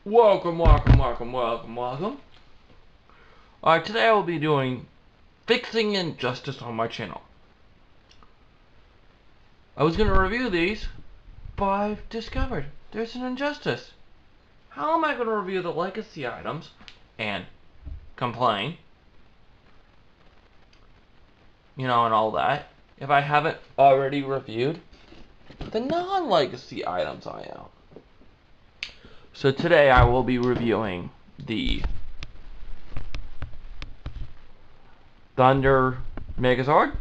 Welcome. Alright, today I will be doing fixing injustice on my channel. I was going to review these, but I've discovered there's an injustice. How am I going to review the legacy items and complain, and all that, if I haven't already reviewed the non-legacy items I own? So today I will be reviewing the Thunder Megazord,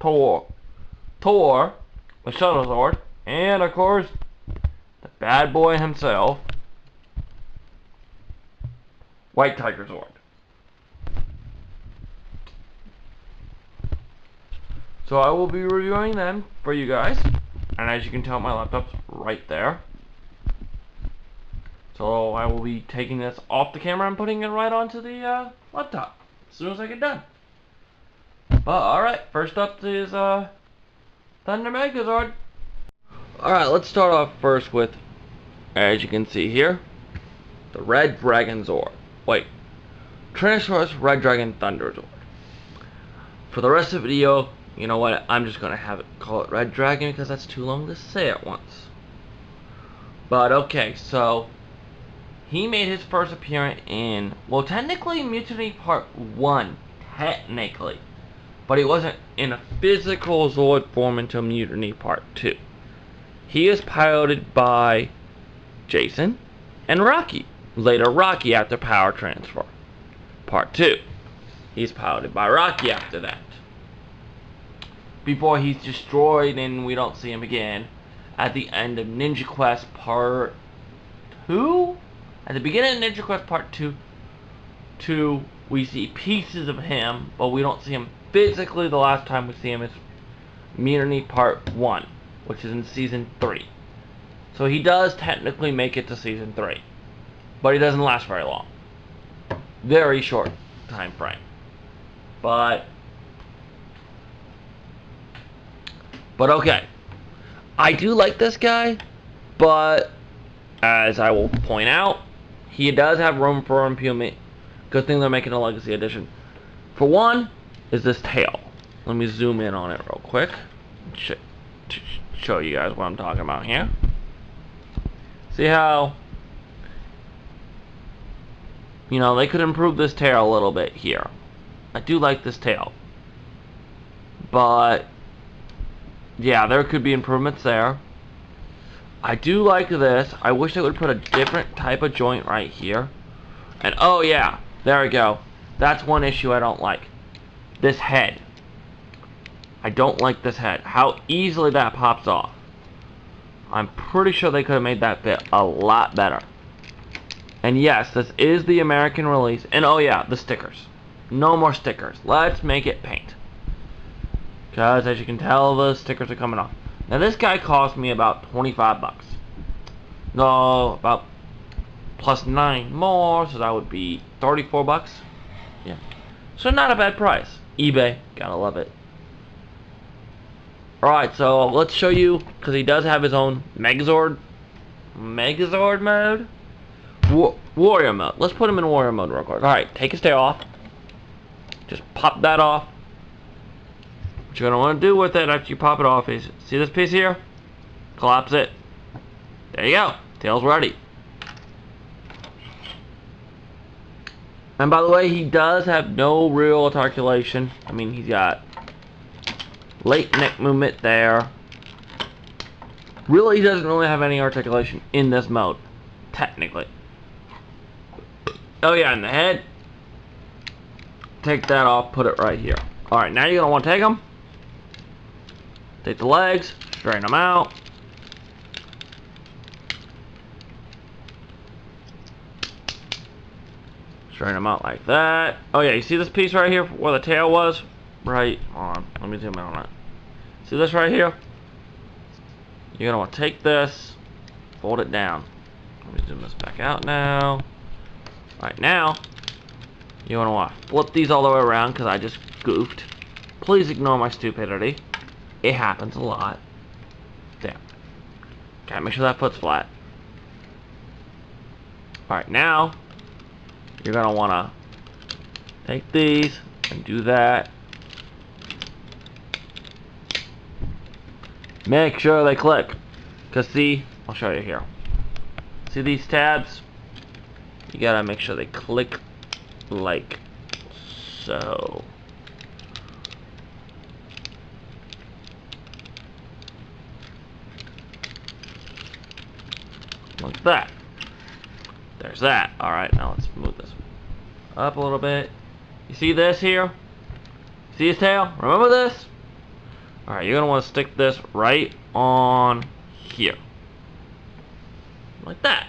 Tor, the Shuttlezord, and of course, the bad boy himself, White Tiger Zord. So I will be reviewing them for you guys, and as you can tell, my laptop's right there. So I will be taking this off the camera and putting it right onto the laptop as soon as I get done. But alright, first up is Thunder Megazord. Alright, let's start off first with, as you can see here, the Red Dragon Zord. Wait, Tyrannosaurus Red Dragon Thunder Zord. For the rest of the video, you know what, I'm just going to call it Red Dragon because that's too long to say at once. But okay, so he made his first appearance in, well, technically Mutiny Part 1, technically. But he wasn't in a physical Zord form until Mutiny Part 2. He is piloted by Jason and Rocky. Later Rocky after Power Transfer. Part 2. He's piloted by Rocky after that. Before he's destroyed and we don't see him again at the end of Ninja Quest Part 2? At the beginning of Ninja Quest Part 2, we see pieces of him, but we don't see him physically. The last time we see him is Mutiny Part 1, which is in Season 3. So he does technically make it to Season 3, but he doesn't last very long. Very short time frame. But okay. I do like this guy, but as I will point out, he does have room for improvement. Good thing they're making a Legacy Edition. For one, is this tail. Let me zoom in on it real quick. To show you guys what I'm talking about here. See how, they could improve this tail a little bit here. I do like this tail. But, yeah, there could be improvements there. I do like this. I wish they would put a different type of joint right here. And oh yeah, there we go. That's one issue I don't like. This head. I don't like this head. How easily that pops off. I'm pretty sure they could have made that bit a lot better. And yes, this is the American release. And oh yeah, the stickers. No more stickers. Let's make it paint. Because as you can tell, the stickers are coming off. Now this guy cost me about 25 bucks. No, about plus 9 more, so that would be 34 bucks. Yeah. So not a bad price. eBay, gotta love it. Alright, so let's show you, because he does have his own Megazord mode? Warrior mode. Let's put him in Warrior mode real quick. Alright, take his tail off. Just pop that off. What you're going to want to do with it after you pop it off is, see this piece here? Collapse it. There you go. Tail's ready. And by the way, he does have no real articulation. I mean, he's got late neck movement there. Really, he doesn't really have any articulation in this mode. Technically. Oh yeah, and the head. Take that off, put it right here. Alright, now you're going to want to take them. Take the legs, straighten them out. Straighten them out like that. Oh yeah, you see this piece right here where the tail was? Right, hold on, let me zoom in on that. See this right here? You're going to want to take this, fold it down. Let me zoom this back out now. Alright, now, you're going to want to flip these all the way around because I just goofed. Please ignore my stupidity. It happens a lot. There. Okay, make sure that foot's flat. Alright, now you're gonna wanna take these and do that. Make sure they click. Cause see, I'll show you here. See these tabs? You gotta make sure they click like so. Like that. There's that. Alright, now let's move this up a little bit. You see this here? See his tail? Remember this? Alright, you're gonna want to stick this right on here. Like that.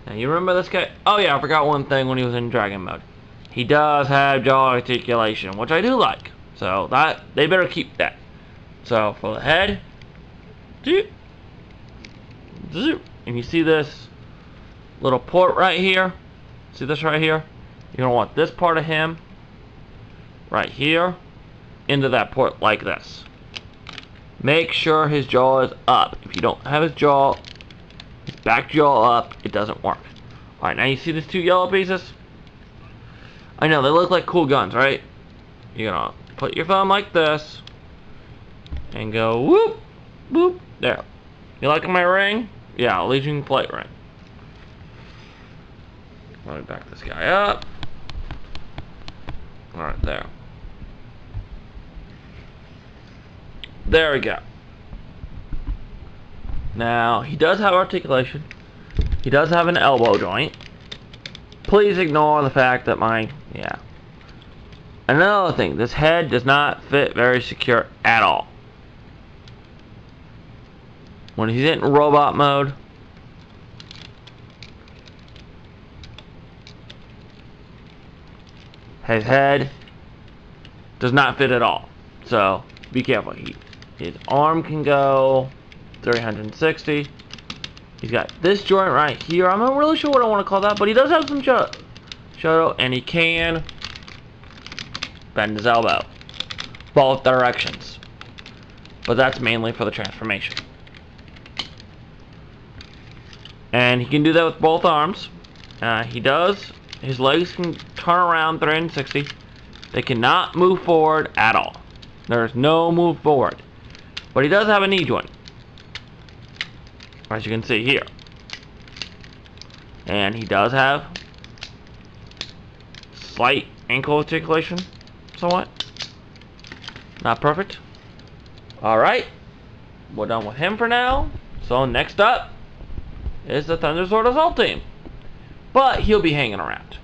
Now you remember this guy? Oh yeah, I forgot one thing when he was in dragon mode. He does have jaw articulation, which I do like. So that they better keep that. So for the head, zoop, zoop, and you see this little port right here? See this right here? You're gonna want this part of him right here into that port like this. Make sure his jaw is up. If you don't have his back jaw up, it doesn't work. Alright, now you see these two yellow pieces? I know, they look like cool guns, right? You're gonna put your thumb like this and go whoop, whoop, there. You like my ring? Yeah, Legion plate ring. Let me back this guy up. Alright, there. There we go. Now, he does have articulation. He does have an elbow joint. Please ignore the fact that yeah. Another thing, this head does not fit very secure at all. When he's in robot mode, his head does not fit at all. So, be careful. His arm can go 360. He's got this joint right here. I'm not really sure what I want to call that, but he does have some shadow, and he can bend his elbow both directions. But that's mainly for the transformation. And he can do that with both arms. His legs can turn around 360. They cannot move forward at all. There's no move forward. But he does have a knee joint, as you can see here. And he does have slight ankle articulation, somewhat. Not perfect. Alright, we're done with him for now. So next up is the Thunderzord Assault Team. But he'll be hanging around.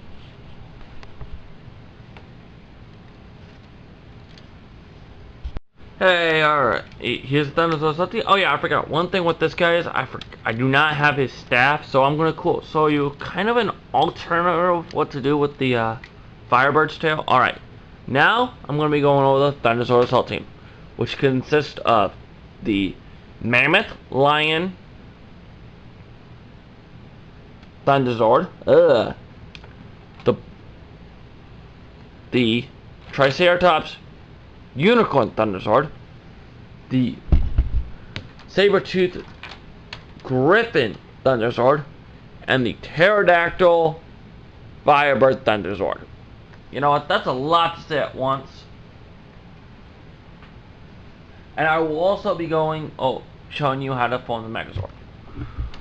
Hey, alright. Here's the Thunderzord Assault Team. Oh yeah, I forgot. One thing with this guy is I do not have his staff, so I'm going to show you kind of an alternative of what to do with the Firebird's tail. Alright, now I'm going to be going over the Thunderzord Assault Team, which consists of the Mammoth Lion Thunderzord, the Triceratops Unicorn Thunderzord, the Saber-Tooth Griffin Thunderzord, and the Pterodactyl Firebird Thunderzord. You know what? That's a lot to say at once. And I will also be showing you how to form the Megazord.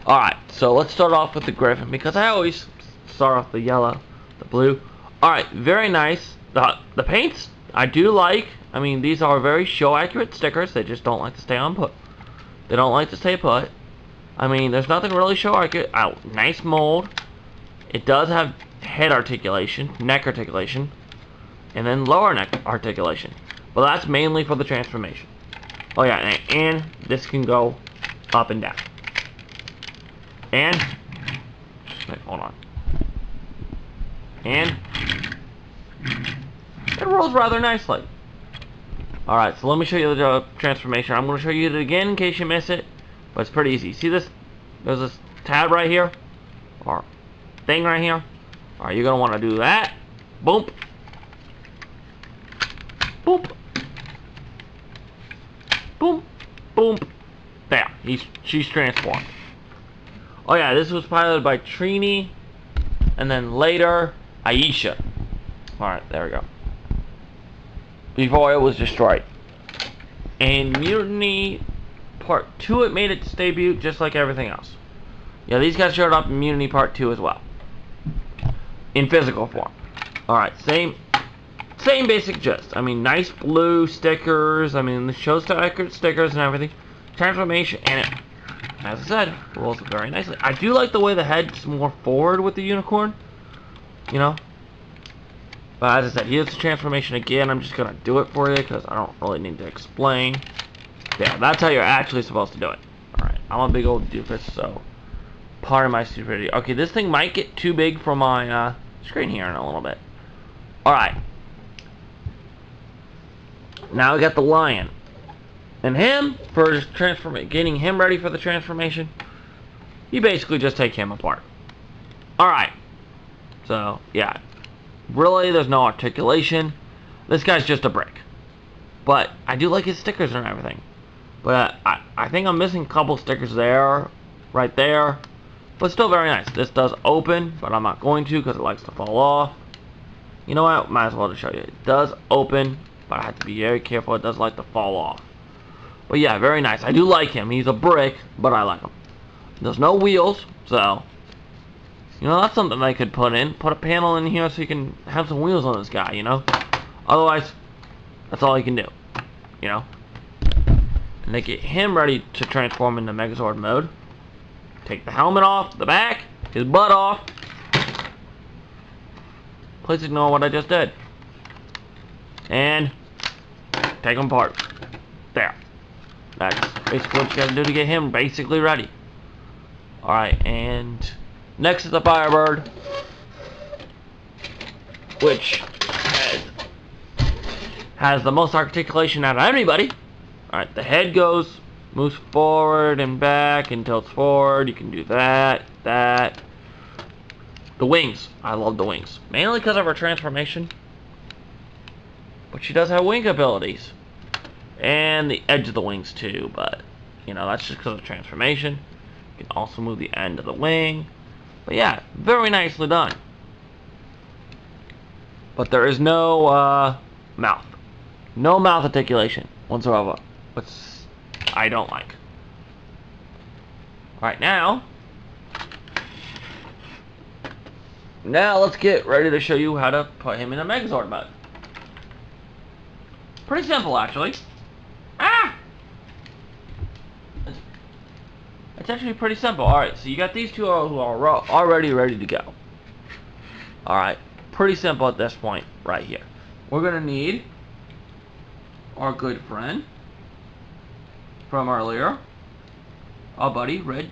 Alright, so let's start off with the Griffin, because I always start off the yellow, the blue. Alright, very nice. The paints I do like. I mean, these are very show accurate stickers. They just don't like to stay on put. They don't like to stay put. I mean, there's nothing really show accurate. Nice mold. It does have head articulation, neck articulation, and then lower neck articulation. But that's mainly for the transformation. Oh yeah, and this can go up and down. And, wait, hold on. And it rolls rather nicely. Alright, so let me show you the transformation. I'm going to show you it again in case you miss it. But it's pretty easy. See this? There's this tab right here. Or thing right here. Alright, you're going to want to do that. Boop. Boop. Boom. Boom. There. She's transformed. Oh yeah, this was piloted by Trini, and then later Aisha. Alright, there we go. Before it was destroyed. In Mutiny Part 2, it made its debut just like everything else. Yeah, these guys showed up in Mutiny Part 2 as well. In physical form. Alright, same basic gist. I mean, nice blue stickers. I mean, the show's accurate stickers and everything. Transformation, and it, as I said, rolls very nicely. I do like the way the head's more forward with the unicorn. You know? But as I said, here's the transformation again. I'm just going to do it for you because I don't really need to explain. There, that's how you're actually supposed to do it. Alright, I'm a big old doofus, so pardon my stupidity. Okay, this thing might get too big for my screen here in a little bit. Alright. Now we got the lion. And him, for getting him ready for the transformation, you basically just take him apart. Alright. So, yeah. Really, there's no articulation. This guy's just a brick. But I do like his stickers and everything. But I think I'm missing a couple stickers there. Right there. But still very nice. This does open, but I'm not going to because it likes to fall off. You know what? Might as well just show you. It does open, but I have to be very careful. It does like to fall off. But yeah, very nice. I do like him. He's a brick, but I like him. There's no wheels, so you know, that's something they could put in. Put a panel in here so you can have some wheels on this guy, you know? Otherwise, that's all you can do. You know? And they get him ready to transform into Megazord mode. Take the helmet off, the back, his butt off. Please ignore what I just did. And take him apart. There. That's basically what you gotta do to get him basically ready. Alright, and next is the Firebird, which has the most articulation out of anybody. Alright, the head moves forward and back and tilts forward. You can do that. The wings. I love the wings. Mainly because of her transformation. But she does have wing abilities. And the edge of the wings too, but you know, that's just because of transformation. You can also move the end of the wing. But yeah, very nicely done. But there is no mouth. No mouth articulation whatsoever. Which I don't like. Alright, now let's get ready to show you how to put him in a Megazord mode. Pretty simple, actually. It's actually pretty simple. Alright, so you got these two who are already ready to go. Alright, pretty simple at this point right here. We're going to need our good friend from earlier, our buddy Red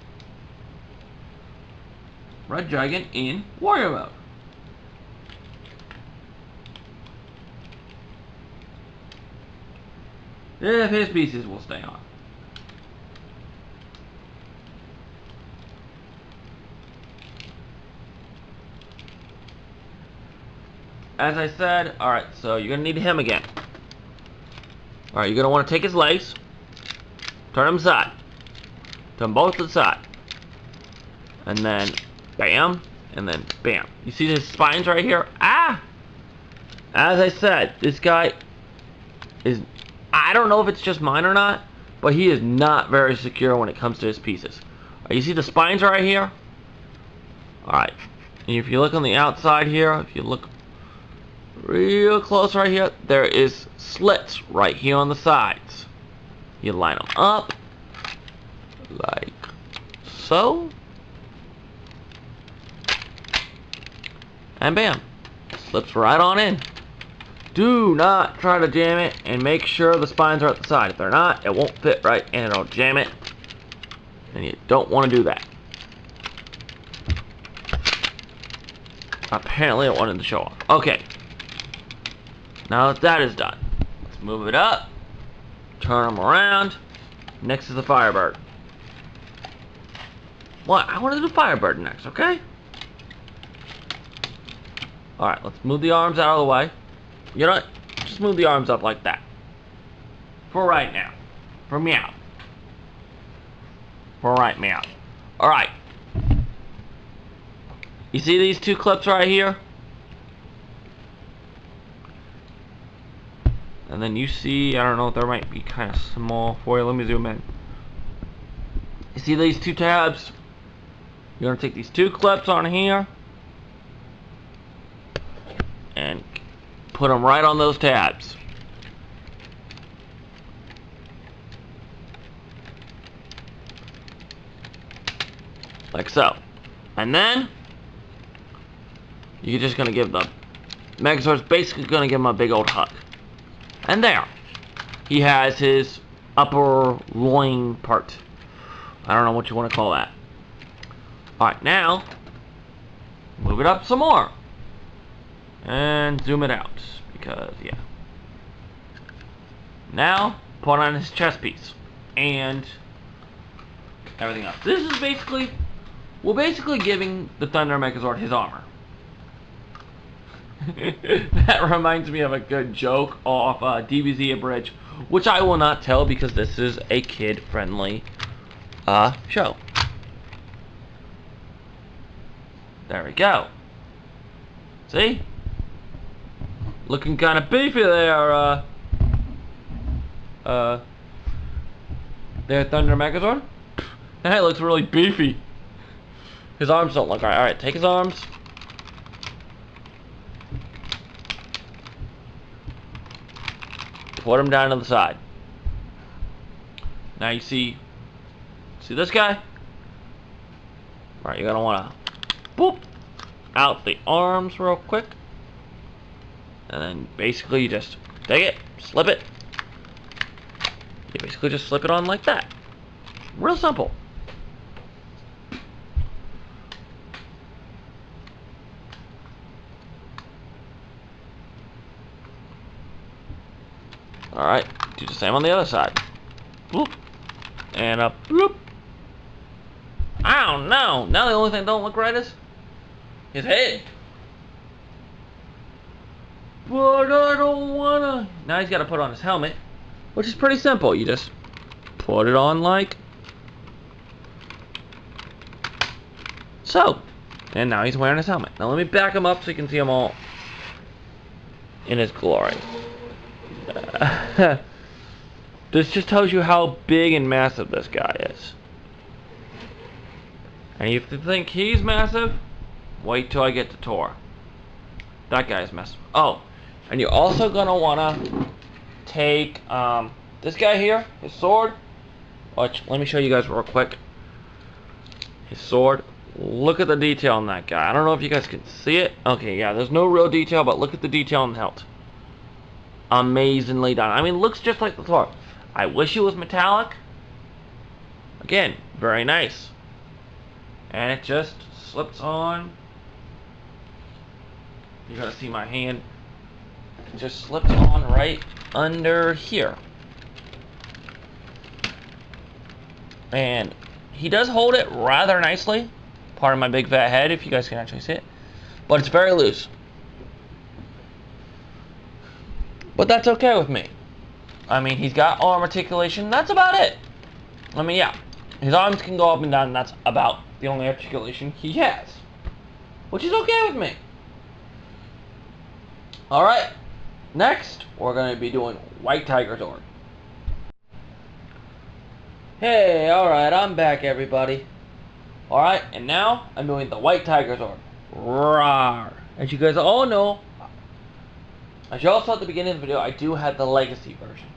Dragon in Warrior mode. If his pieces will stay on. As I said, alright, so you're going to need him again. Alright, you're going to want to take his legs, turn them aside, turn both to the side, and then bam, and then bam. You see his spines right here? As I said, this guy is, I don't know if it's just mine or not, but he is not very secure when it comes to his pieces. You see the spines right here? Alright, and if you look on the outside here, if you look real close right here, there is slits right here on the sides. You line them up like so, and bam, slips right on in. Do not try to jam it, and make sure the spines are at the side. If they're not, it won't fit right and it'll jam it, and you don't want to do that. Apparently it wanted to show off. Okay, now that that is done, let's move it up, turn them around. Next is the Firebird. What? I want to do Firebird next, okay? Alright, let's move the arms out of the way. You know what? Just move the arms up like that. For right now. For meow. For right meow. Alright. You see these two clips right here? And then you see, I don't know, there might be kind of small for you. Let me zoom in. You see these two tabs? You're going to take these two clips on here and put them right on those tabs. Like so. And then you're just going to give the Megazord's basically going to give him a big old hug. And there. He has his upper loin part. I don't know what you want to call that. Alright, now move it up some more. And zoom it out. Because, yeah. Now, put on his chest piece. And everything else. This is basically, we're basically giving the Thunder Megazord his armor. That reminds me of a good joke off DBZ Abridged, which I will not tell because this is a kid-friendly show. There we go. See? Looking kind of beefy there, there, Thunder Megazord. That looks really beefy. His arms don't look right. Alright, take his arms. Put him down to the side. Now you see this guy? Alright, you're gonna wanna boop out the arms real quick. And then basically you just take it, slip it. You basically just slip it on like that. Real simple. Alright, do the same on the other side. Bloop. And up, bloop. Oh no! Now the only thing that don't look right is his head. But I don't wanna. Now he's gotta put on his helmet, which is pretty simple. You just put it on like so. And now he's wearing his helmet. Now let me back him up so you can see him all in his glory. This just tells you how big and massive this guy is. And if you think he's massive, wait till I get to Tor. That guy's massive. Oh, and you're also gonna wanna take this guy here, his sword. Watch, let me show you guys real quick. His sword. Look at the detail on that guy. I don't know if you guys can see it. Okay, yeah, there's no real detail, but look at the detail on the hilt. Amazingly done. I mean, looks just like the Thor. I wish it was metallic. Again, very nice. And it just slips on. You gotta see my hand. It just slips on right under here. And he does hold it rather nicely. Pardon my big fat head if you guys can actually see it. But it's very loose. But that's okay with me. I mean, he's got arm articulation. That's about it. I mean, yeah. His arms can go up and down. And that's about the only articulation he has. Which is okay with me. Alright. Next, we're going to be doing White Tiger Zord. Hey, alright. I'm back, everybody. Alright, and now I'm doing the White Tiger Zord. Rawr. As you guys all know, as you all saw at the beginning of the video, I do have the Legacy version.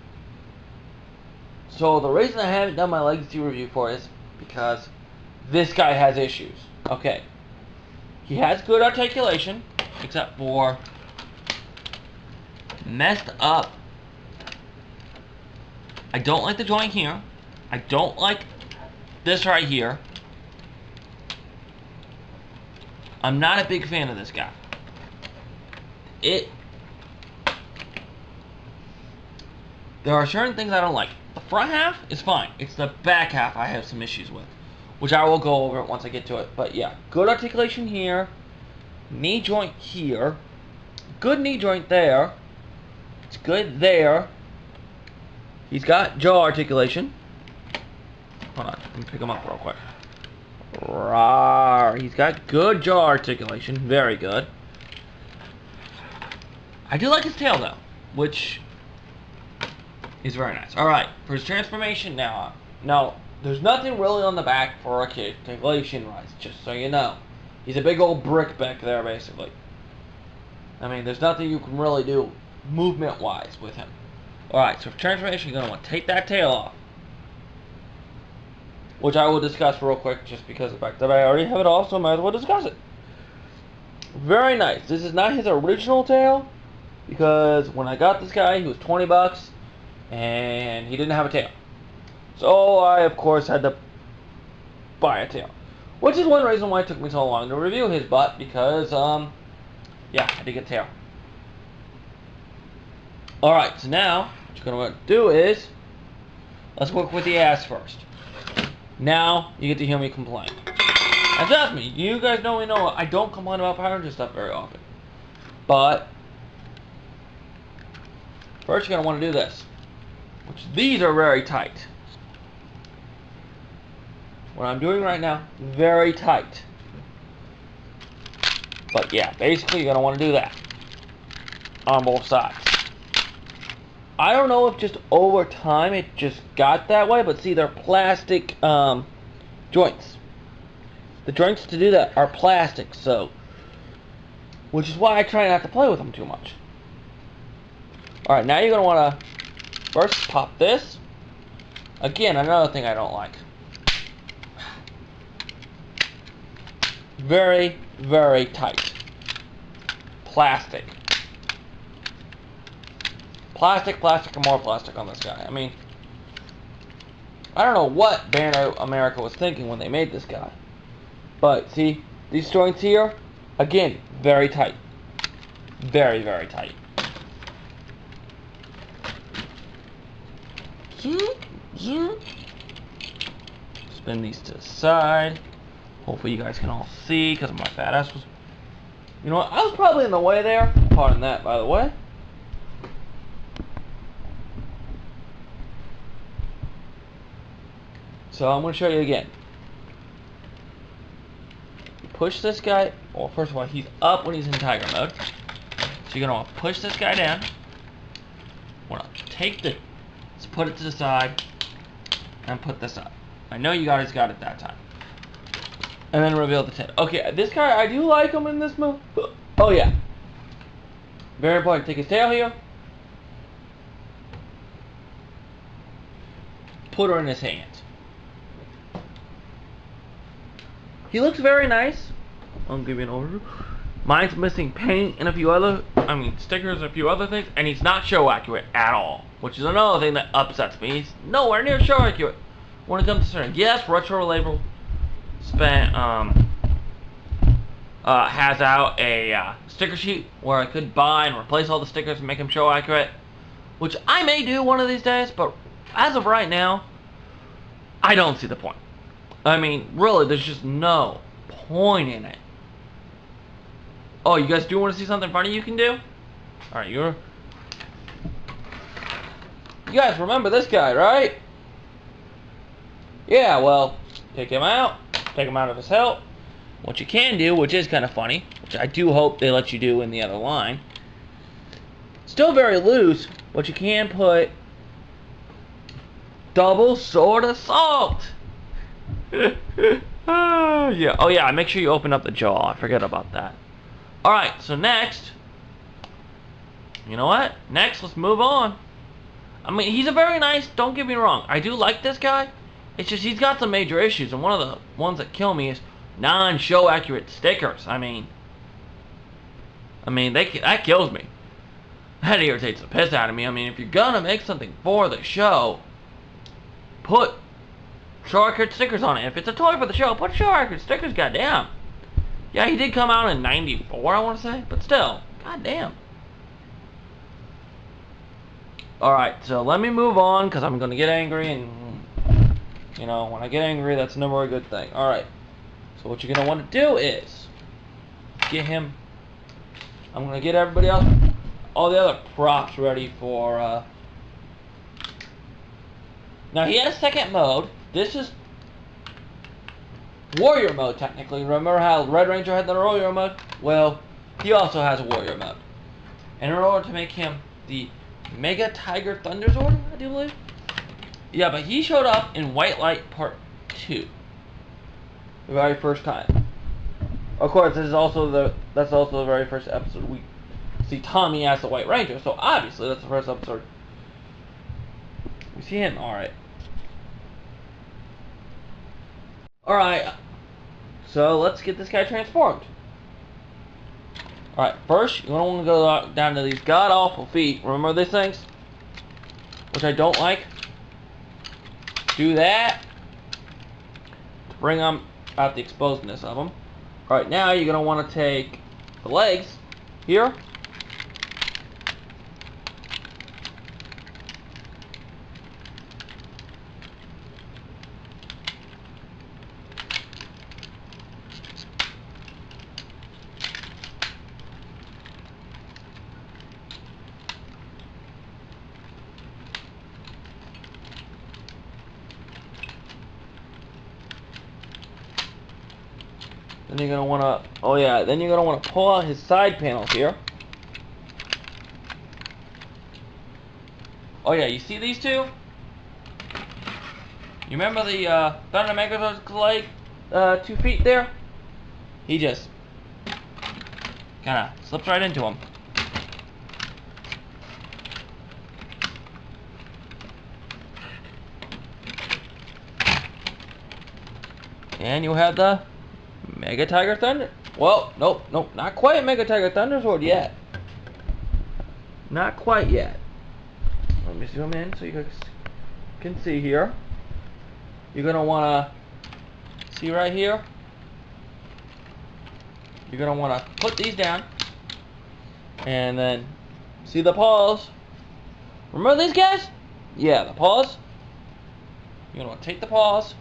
So the reason I haven't done my Legacy review for is because this guy has issues. Okay. He has good articulation, except for messed up. I don't like the joint here. I don't like this right here. I'm not a big fan of this guy. There are certain things I don't like. The front half is fine. It's the back half I have some issues with, which I will go over once I get to it. But yeah, good articulation here. Knee joint here. Good knee joint there. It's good there. He's got jaw articulation. Hold on, let me pick him up real quick. Rawr. He's got good jaw articulation. Very good. I do like his tail, though, which is very nice. Alright, for his transformation now. Now, there's nothing really on the back for articulation-wise, just so you know. He's a big old brick back there, basically. I mean, there's nothing you can really do movement-wise with him. Alright, so for transformation, you're going to want to take that tail off. Which I will discuss real quick, just because of the fact that I already have it off, so I might as well discuss it. Very nice. This is not his original tail, because when I got this guy, he was 20 bucks, and he didn't have a tail. So I, of course, had to buy a tail. Which is one reason why it took me so long to review his butt, because, yeah, I did get a tail. Alright, so now, what you're going to want to do is, let's work with the ass first. Now, you get to hear me complain. And trust me, you guys know I don't complain about Power Ranger stuff very often. But, first you're going to want to do this. Which, these are very tight. What I'm doing right now, very tight. But yeah, basically you're going to want to do that. On both sides. I don't know if just over time it just got that way, but see, they're plastic joints. The joints to do that are plastic, so, which is why I try not to play with them too much. Alright, now you're going to want to first pop this. Again, another thing I don't like. Very, very tight. Plastic. Plastic, and more plastic on this guy. I mean, I don't know what Bandai America was thinking when they made this guy. But, see, these joints here, again, very tight. Very, very tight. Spin these to the side. Hopefully you guys can all see, because my fat ass was... You know what, I was probably in the way there. Pardon that, by the way. So I'm going to show you again. You push this guy, well, first of all, he's up when he's in tiger mode. So you're going to want to push this guy down. Want to take the, let's put it to the side, and put this up. I know you guys got it that time. And then reveal the tail. Okay, this guy, I do like him in this move. Oh yeah. Very important. Take his tail here. Put her in his hands. He looks very nice. I'll give you an overview. Mine's missing paint and a few other, stickers and a few other things, and he's not show accurate at all, which is another thing that upsets me. He's nowhere near show accurate when it comes to certain. Yes, Retro Label has out a sticker sheet where I could buy and replace all the stickers and make them show accurate, which I may do one of these days, but as of right now, I don't see the point. I mean, really, there's just no point in it. Oh, you guys do want to see something funny you can do? Alright, you guys remember this guy, right? Yeah, well, take him out of his help. What you can do, which is kind of funny, which I do hope they let you do in the other line, still very loose, but you can put double sword assault. Yeah. Oh yeah, make sure you open up the jaw. I forget about that. Alright, so next, you know what? Next, let's move on. I mean, he's a very nice, don't get me wrong, I do like this guy. It's just he's got some major issues, and one of the ones that kill me is non-show accurate stickers. I mean, that kills me. That irritates the piss out of me. I mean, if you're gonna make something for the show, put show accurate stickers on it. If it's a toy for the show, put show accurate stickers, goddamn. Yeah, he did come out in '94, I want to say, but still, goddamn. Alright, so let me move on, because I'm going to get angry, and, you know, when I get angry, that's never a good thing. Alright, so what you're going to want to do is get him, I'm going to get everybody else, all the other props ready for, now he had a second mode. This warrior mode, technically. Remember how Red Ranger had the warrior mode? Well, he also has a warrior mode. And in order to make him the Mega Tiger Thunderzord, I do believe. Yeah, but he showed up in White Light Part 2. The very first time. Of course, that's also the very first episode we see Tommy as the White Ranger, so obviously that's the first episode we see him. Alright. Alright, so let's get this guy transformed. Alright, first, you're going to want to go down to these god-awful feet. Remember these things? Which I don't like. Do that. To bring out the exposedness of them. Alright, now you're going to want to take the legs here. Then you're going to want to, then you're going to want to pull out his side panels here. Oh yeah, you see these two? You remember the Thunder Megazord's leg, 2 feet there? He just kind of slips right into them. And you have the Mega Tiger Thunder. Well, nope, not quite Mega Tiger Thunderzord yet. Not quite yet. Let me zoom in so you guys can see here. You're gonna wanna see right here. You're gonna wanna put these down, and then see the paws. Remember these guys? Yeah, the paws. You're gonna wanna take the paws,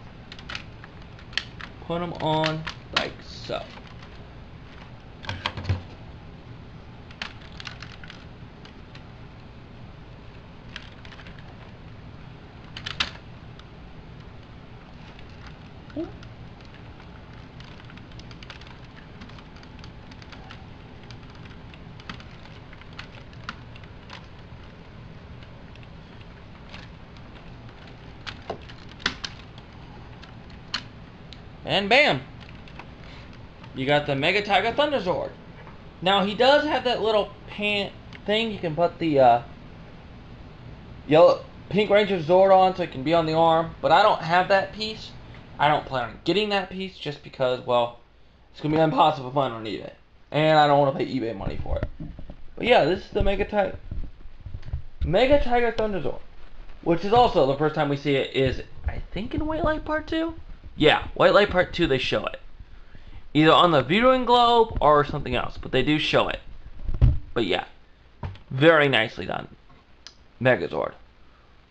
put them on like so. And bam! You got the Mega Tiger Thunderzord. Now he does have that little pant thing you can put the Pink Ranger Zord on so it can be on the arm, but I don't have that piece. I don't plan on getting that piece just because, well, it's going to be impossible to find on eBay. And I don't want to pay eBay money for it. But yeah, this is the Mega Tiger Thunderzord. Which is also the first time we see it is, I think, in White Light Part 2? Yeah, White Light Part 2 they show it. Either on the viewing globe or something else, but they do show it. But yeah, very nicely done. Megazord.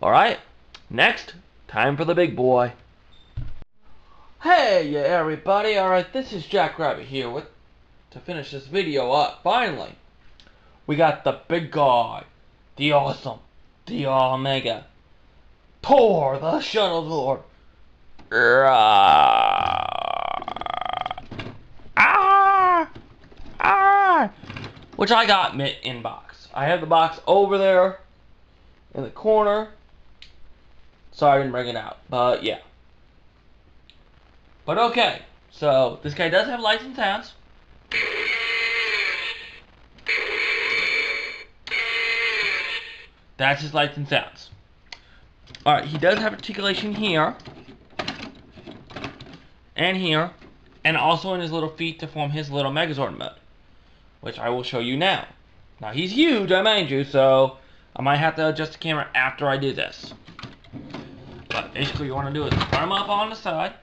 Alright, next, time for the big boy. Hey yeah, everybody, alright, this is Jack Rabbit here to finish this video up. Finally, we got the big guy, the awesome, the all-mega, Thor the Shuttle Zord. Which I got in box. I have the box over there in the corner. Sorry I didn't bring it out, but yeah. But okay, so this guy does have lights and sounds. That's his lights and sounds. Alright, he does have articulation here. And here. And also in his little feet to form his little Megazord mode. Which I will show you now. Now he's huge, I mind you, so I might have to adjust the camera after I do this. But basically what you want to do is put him up on the side.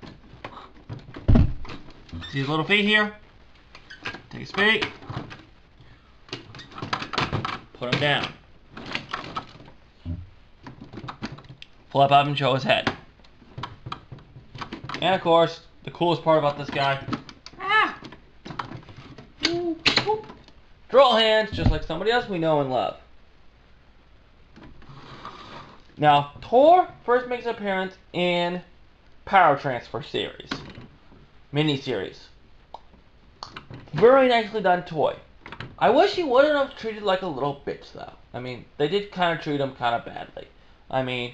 See his little feet here? Take his feet. Put him down. Flip up and show his head. And of course, the coolest part about this guy. Draw hands, just like somebody else we know and love. Now, Thor first makes an appearance in Power Transfer series. miniseries. Very nicely done toy. I wish he wouldn't have treated like a little bitch though. I mean, they did kind of treat him kind of badly. I mean,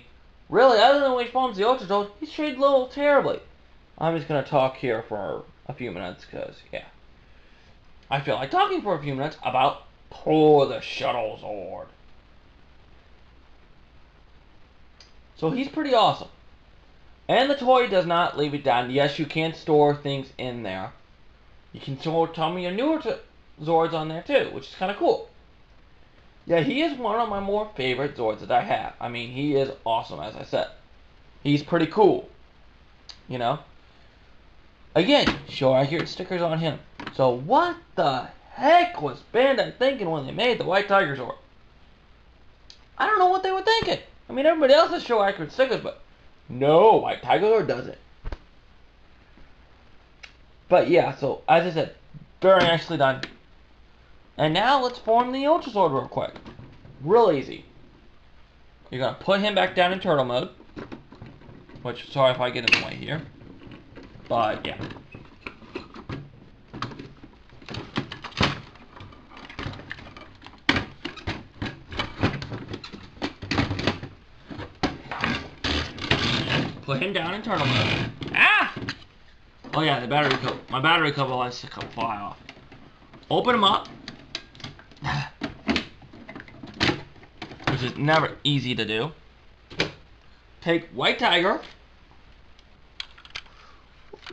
really, other than when he forms the ultrazord, he's treated a little terribly. I'm just gonna talk here for a few minutes because, yeah, I feel like talking for a few minutes about Pull the Shuttle Zord. So he's pretty awesome. And the toy does not leave it down. Yes, you can store things in there. You can store some of your newer Zords on there too, which is kind of cool. Yeah, he is one of my more favorite Zords that I have. I mean, he is awesome, as I said. He's pretty cool. You know? Again, show accurate stickers on him. So what the heck was Bandai thinking when they made the White Tiger Zord? I don't know what they were thinking. I mean, everybody else has show accurate stickers, but no, White Tiger Zord doesn't. But yeah, so as I said, very nicely done. And now let's form the ultrazord real quick. Real easy. You're going to put him back down in turtle mode. Which, sorry if I get in the way here. But, yeah. Put him down in turtle mode. Ah! Oh yeah, the battery cover. My battery cover likes to fly off. Open him up. Which is never easy to do. Take White Tiger.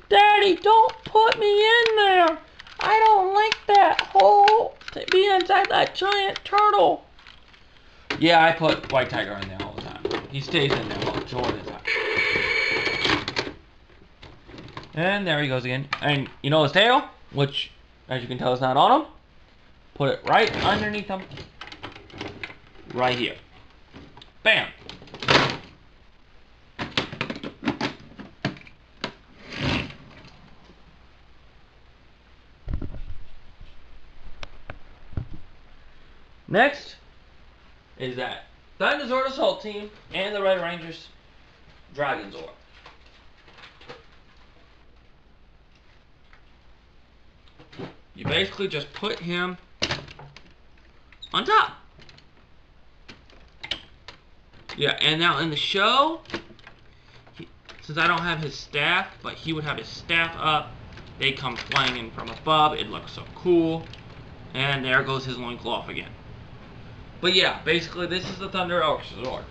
Daddy, don't put me in there. I don't like that hole to be inside that giant turtle. Yeah, I put White Tiger in there all the time. He stays in there all the time. And there he goes again. And you know his tail, which, as you can tell, is not on him. Put it right underneath him. Right here. Bam. Next is that Thunderzord Assault Team and the Red Rangers Dragon Zord. You basically just put him on top. Yeah, and now in the show, since I don't have his staff, but he would have his staff up, they come flying in from above. It looks so cool. And there goes his loincloth again. But yeah, basically this is the Thunder Zord.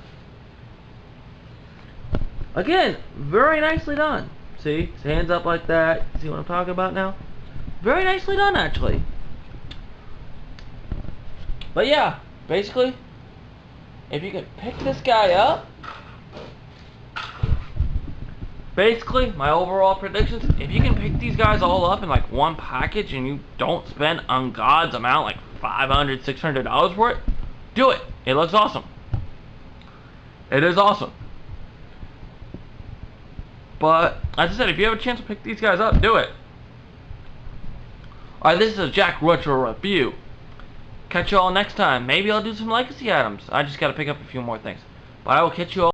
Again, very nicely done. See, his hands up like that. See what I'm talking about now? Very nicely done, actually. But yeah, basically, if you can pick this guy up, basically, my overall predictions, if you can pick these guys all up in like one package and you don't spend on God's amount, like $500, $600 for it, do it. It looks awesome. It is awesome. But, as I said, if you have a chance to pick these guys up, do it. Alright, this is a Jack Retro review. Catch you all next time. Maybe I'll do some legacy items. I just gotta pick up a few more things. But I will catch you all.